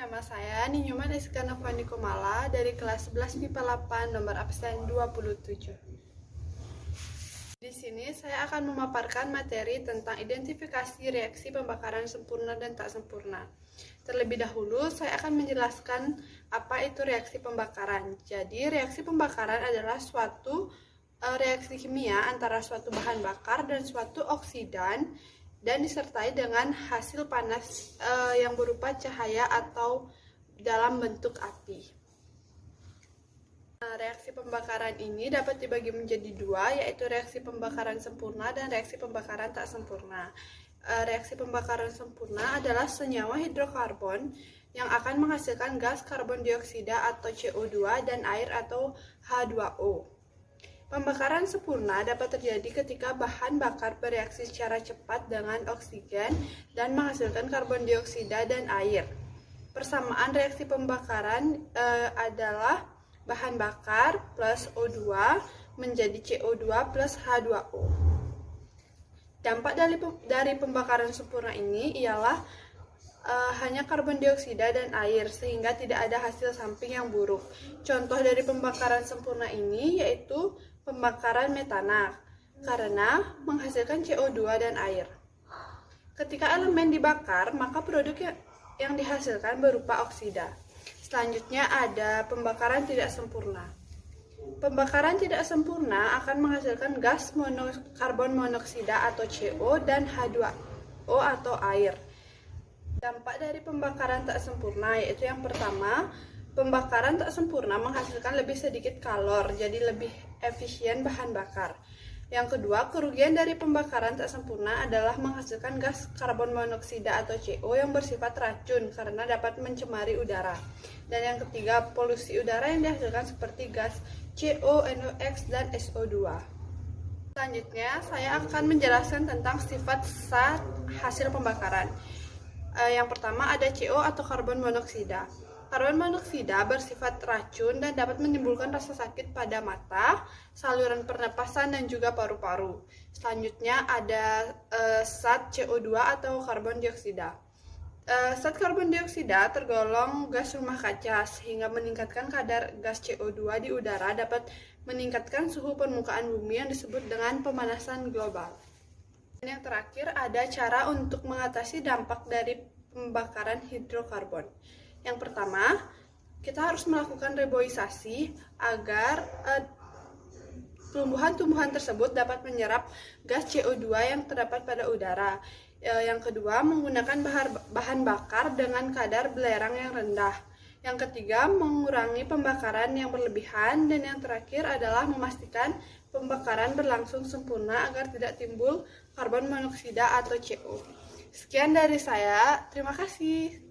Nama saya Ninyuman Eska Novani Komala dari kelas 11 MIPA 8 nomor absen 27. Di sini saya akan memaparkan materi tentang identifikasi reaksi pembakaran sempurna dan tak sempurna. Terlebih dahulu, saya akan menjelaskan apa itu reaksi pembakaran. Jadi, reaksi pembakaran adalah suatu reaksi kimia antara suatu bahan bakar dan suatu oksidan dan disertai dengan hasil panas yang berupa cahaya atau dalam bentuk api. Reaksi pembakaran ini dapat dibagi menjadi dua, yaitu reaksi pembakaran sempurna dan reaksi pembakaran tak sempurna. Reaksi pembakaran sempurna adalah senyawa hidrokarbon yang akan menghasilkan gas karbon dioksida atau CO2 dan air atau H2O. Pembakaran sempurna dapat terjadi ketika bahan bakar bereaksi secara cepat dengan oksigen dan menghasilkan karbon dioksida dan air. Persamaan reaksi pembakaran adalah bahan bakar plus O2 menjadi CO2 plus H2O. Dampak dari pembakaran sempurna ini ialah hanya karbon dioksida dan air, sehingga tidak ada hasil samping yang buruk. Contoh dari pembakaran sempurna ini yaitu pembakaran metana, karena menghasilkan CO2 dan air. Ketika elemen dibakar, maka produk yang dihasilkan berupa oksida. Selanjutnya ada pembakaran tidak sempurna. Pembakaran tidak sempurna akan menghasilkan gas karbon monoksida atau CO dan H2O atau air. Dampak dari pembakaran tak sempurna yaitu yang pertama, pembakaran tak sempurna menghasilkan lebih sedikit kalor, jadi lebih efisien bahan bakar. Yang kedua, kerugian dari pembakaran tak sempurna adalah menghasilkan gas karbon monoksida atau CO yang bersifat racun karena dapat mencemari udara. Dan yang ketiga, polusi udara yang dihasilkan seperti gas CO, NOx, dan SO2. Selanjutnya, saya akan menjelaskan tentang sifat zat hasil pembakaran. Yang pertama ada CO atau karbon monoksida. Karbon monoksida bersifat racun dan dapat menimbulkan rasa sakit pada mata, saluran pernapasan, dan juga paru-paru. Selanjutnya ada zat CO2 atau karbon dioksida. Zat karbon dioksida tergolong gas rumah kaca, sehingga meningkatkan kadar gas CO2 di udara dapat meningkatkan suhu permukaan bumi yang disebut dengan pemanasan global. Dan yang terakhir ada cara untuk mengatasi dampak dari pembakaran hidrokarbon. Yang pertama, kita harus melakukan reboisasi agar tumbuhan-tumbuhan tersebut dapat menyerap gas CO2 yang terdapat pada udara. Yang kedua, menggunakan bahan bakar dengan kadar belerang yang rendah. Yang ketiga, mengurangi pembakaran yang berlebihan. Dan yang terakhir adalah memastikan pembakaran berlangsung sempurna agar tidak timbul karbon monoksida atau CO. Sekian dari saya, terima kasih.